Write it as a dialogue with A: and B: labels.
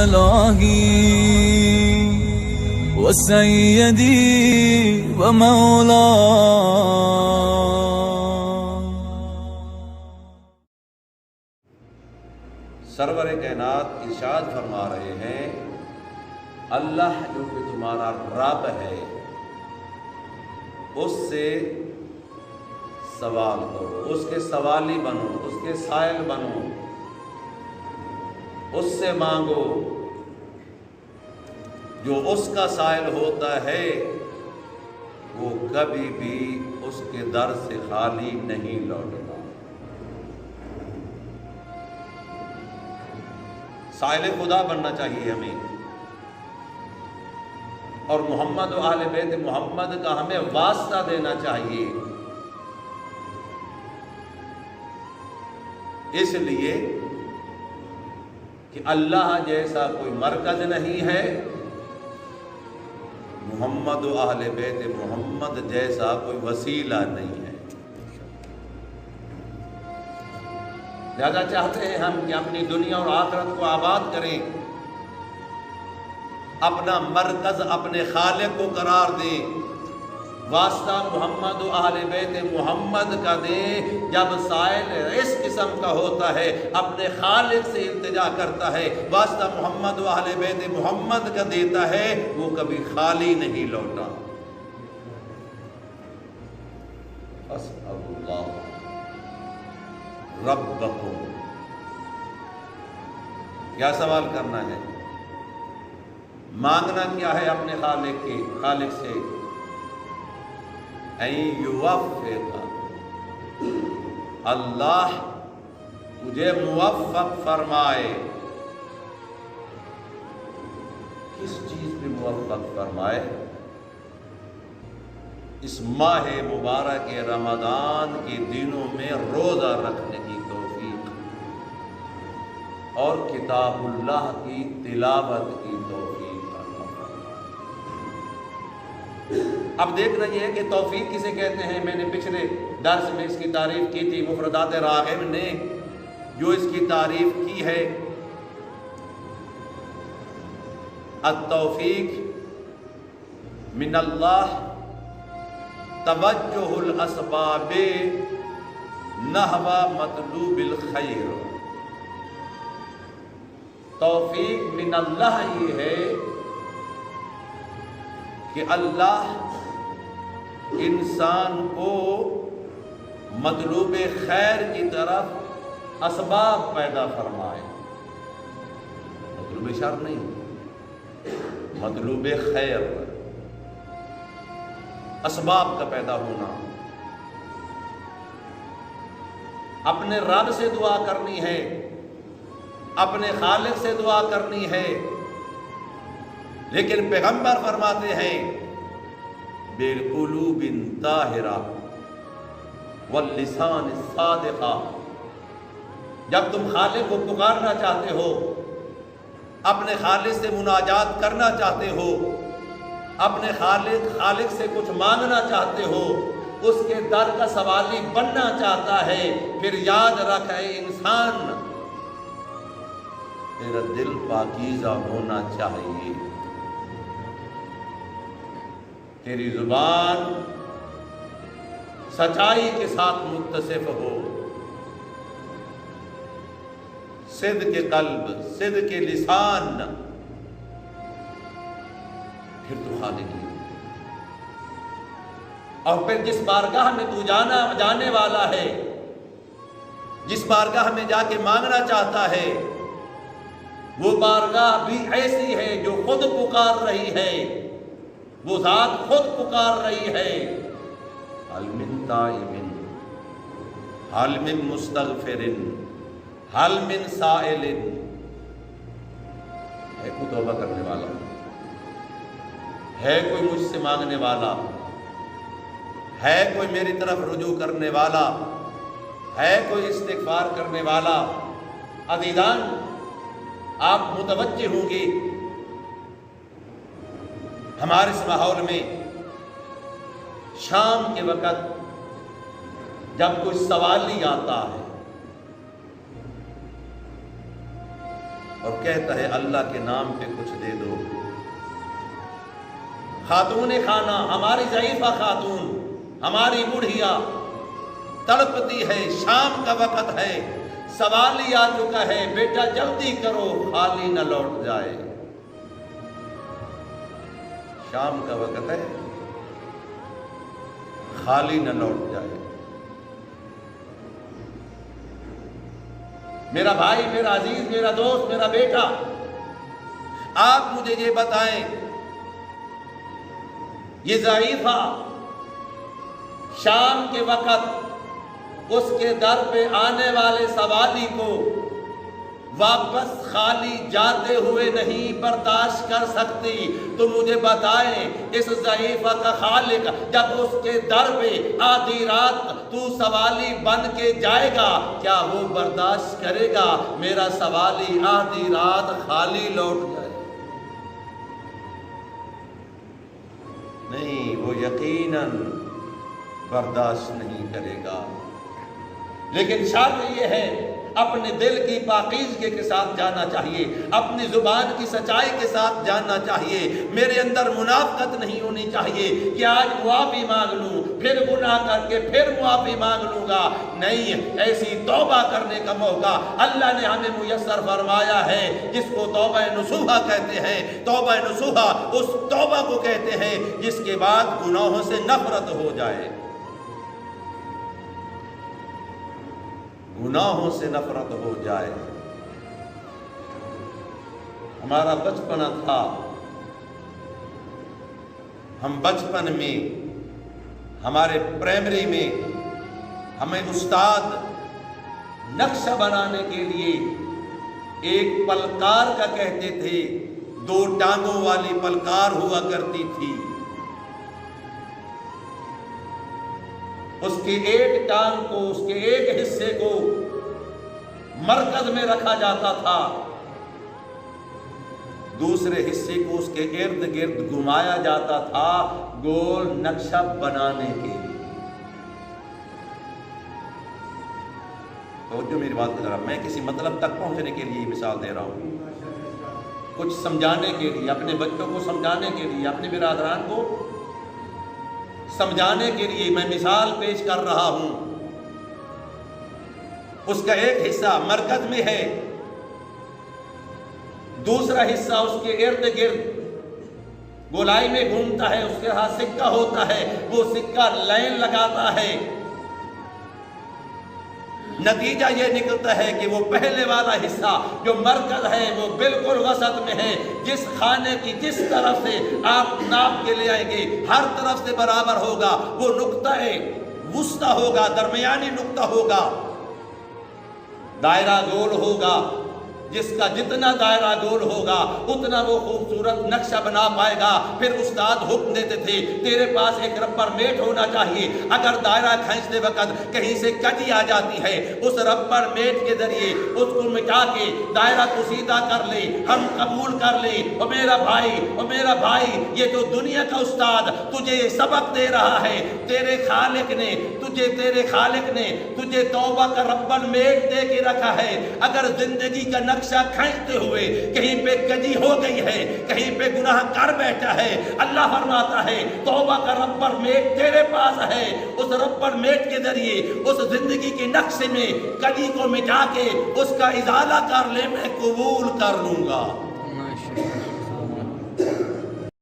A: إلهي وسيدي ومولاي.
B: سرور کائنات ارشاد فرما رہے ہیں اللہ جو کہ تمہارا رب ہے اس سے سوال کرو، اس کے سوالی بنو، اس کے سائل بنو، اس سے مانگو. جو اس کا سائل ہوتا ہے وہ کبھی بھی اس کے در سے خالی نہیں لوٹتا. سائل خدا بننا چاہیے ہمیں، اور محمد و اہل بیت محمد کا ہمیں واسطہ دینا چاہیے. اس لیے کہ اللہ جیسا کوئی مرکز نہیں ہے، محمد و اہل بیت محمد جیسا کوئی وسیلہ نہیں ہے. لہذا چاہتے ہیں ہم کہ اپنی دنیا اور آخرت کو آباد کریں، اپنا مرکز اپنے خالق کو قرار دیں، واسطہ محمد و اہل بیت محمد کا دیں. جب سائل اس قسم کا ہوتا ہے اپنے خالق سے التجا کرتا ہے، واسطہ محمد و اہل بیت محمد کا دیتا ہے، وہ کبھی خالی نہیں لوٹا. اسأل اللہ ربکم. کیا سوال کرنا ہے؟ مانگنا کیا ہے اپنے خالق سے؟ این یوفق، اللہ تجھے موفق فرمائے. کس چیز پہ موفق فرمائے؟ اس ماہ مبارک رمضان کے دنوں میں روزہ رکھنے کی توفیق اور کتاب اللہ کی تلاوت کی توفیق. اب دیکھنا یہ ہے کہ توفیق کسے کہتے ہیں. میں نے پچھلے درس میں اس کی تعریف کی تھی. مفردات راغب نے جو اس کی تعریف کی ہے، التوفیق من اللہ توجہ الاسباب نحو مطلوب الخیر. توفیق من اللہ یہ ہے کہ اللہ انسان کو مطلوب خیر کی طرف اسباب پیدا فرمائے. مطلوب شر نہیں، مطلوب خیر، اسباب کا پیدا ہونا. اپنے رب سے دعا کرنی ہے، اپنے خالق سے دعا کرنی ہے، لیکن پیغمبر فرماتے ہیں بالقلوب طاہرہ واللسان صادقہ. جب تم خالق کو پکارنا چاہتے ہو، اپنے خالق سے مناجات کرنا چاہتے ہو، اپنے خالق سے کچھ مانگنا چاہتے ہو، اس کے در کا سوالی بننا چاہتا ہے، پھر یاد رکھ اے انسان، تیرا دل پاکیزہ ہونا چاہیے، تیری زبان سچائی کے ساتھ متصف ہو، صدق قلب، صدق لسان، پھر تو خالق ہی. اور پھر جس بارگاہ میں تو جانے والا ہے، جس بارگاہ میں جا کے مانگنا چاہتا ہے، وہ بارگاہ بھی ایسی ہے جو خود پکار رہی ہے، وہ ذات خود پکار رہی ہے. حل من تائب، حل من مستغفر، حل من سائل. ہے کوئی توبہ کرنے والا، ہے کوئی مجھ سے مانگنے والا، ہے کوئی میری طرف رجوع کرنے والا، ہے کوئی استغفار کرنے والا. عزیزان، آپ متوجہ ہوں گے ہمارے اس ماحول میں شام کے وقت جب کوئی سوالی آتا ہے اور کہتا ہے اللہ کے نام پہ کچھ دے دو۔ خاتون خانہ، ہماری ضعیفہ خاتون، ہماری بڑھیا تڑپتی ہے، شام کا وقت ہے، سوال ہی آ چکا ہے، بیٹا جلدی کرو خالی نہ لوٹ جائے۔ شام کا وقت ہے، خالی نہ لوٹ جائے۔ میرا بھائی، میرا عزیز، میرا دوست، میرا بیٹا، آپ مجھے یہ بتائیں، یہ ضعیفہ شام کے وقت اس کے در پہ آنے والے سوالی کو واپس خالی جاتے ہوئے نہیں برداشت کر سکتی، تو مجھے بتائیں اس ضعیفہ کا خالق جب اس کے در پہ آدھی رات تو سوالی بن کے جائے گا، کیا وہ برداشت کرے گا میرا سوالی آدھی رات خالی لوٹ جائے؟ نہیں، وہ یقیناً برداشت نہیں کرے گا۔ لیکن شرط یہ ہے، اپنے دل کی پاکیزگی کے ساتھ جانا چاہیے، اپنی زبان کی سچائی کے ساتھ جاننا چاہیے، میرے اندر منافقت نہیں ہونی چاہیے کہ آج معافی مانگ لوں، پھر گناہ کر کے پھر معافی مانگ لوں گا۔ نہیں، ایسی توبہ کرنے کا موقع اللہ نے ہمیں میسر فرمایا ہے، جس کو توبہ نصوحہ کہتے ہیں۔ توبہ نصوحہ اس توبہ کو کہتے ہیں جس کے بعد گناہوں سے نفرت ہو جائے، گناہوں سے نفرت ہو جائے۔ ہمارا بچپنا تھا، ہم بچپن میں ہمارے پرائمری میں ہمیں استاد نقشہ بنانے کے لیے ایک پلکار کا کہتے تھے، 2 ٹانگوں والی پلکار ہوا کرتی تھی، اس کے ایک ٹانگ کو، اس کے ایک حصے کو مرکز میں رکھا جاتا تھا، دوسرے حصے کو اس کے ارد گرد گھمایا جاتا تھا گول نقشہ بنانے کے لیے۔ توجہ میری بات کر رہا، میں کسی مطلب تک پہنچنے کے لیے مثال دے رہا ہوں، کچھ سمجھانے کے لیے، اپنے بچوں کو سمجھانے کے لیے، اپنے برادران کو سمجھانے کے لیے میں مثال پیش کر رہا ہوں۔ اس کا ایک حصہ مرکز میں ہے، دوسرا حصہ اس کے ارد گرد گولائی میں گھومتا ہے، اس کے ہاتھ سکہ ہوتا ہے، وہ سکہ لائن لگاتا ہے۔ نتیجہ یہ نکلتا ہے کہ وہ پہلے والا حصہ جو مرکز ہے وہ بالکل وسط میں ہے، جس خانے کی جس طرف سے آپ ناپ کے لے آئیں گے ہر طرف سے برابر ہوگا، وہ نقطہ وسطی ہوگا، درمیانی نقطہ ہوگا، دائرہ گول ہوگا، جس کا جتنا دائرہ گول ہوگا اتنا وہ خوبصورت نقشہ بنا پائے گا۔ پھر استاد حکم دیتے تھے تیرے پاس ایک ربر میٹ ہونا چاہیے، اگر دائرہ کھینچتے وقت کہیں سے کجی آ جاتی ہے اس ربر میٹ کے ذریعے اس کو مٹا کے دائرہ کو سیدھا کر لے، ہم قبول کر لیں۔ اور میرا بھائی یہ جو دنیا کا استاد تجھے یہ سبق دے رہا ہے، تیرے خالق نے تجھے توبہ کا ربر میٹ دے کے رکھا ہے، اگر زندگی کا نقشہ کھینچتے ہوئے کہیں پہ کجی ہو گئی ہے، کہیں پہ گناہ کر بیٹھا ہے، اللہ فرماتا ہے توبہ کا ربر میٹ تیرے پاس ہے، اس ربر میٹ کے ذریعے اس زندگی کے نقشے میں کجی کو مٹا کے اس کا ازالہ کر لے، میں قبول کر لوں گا۔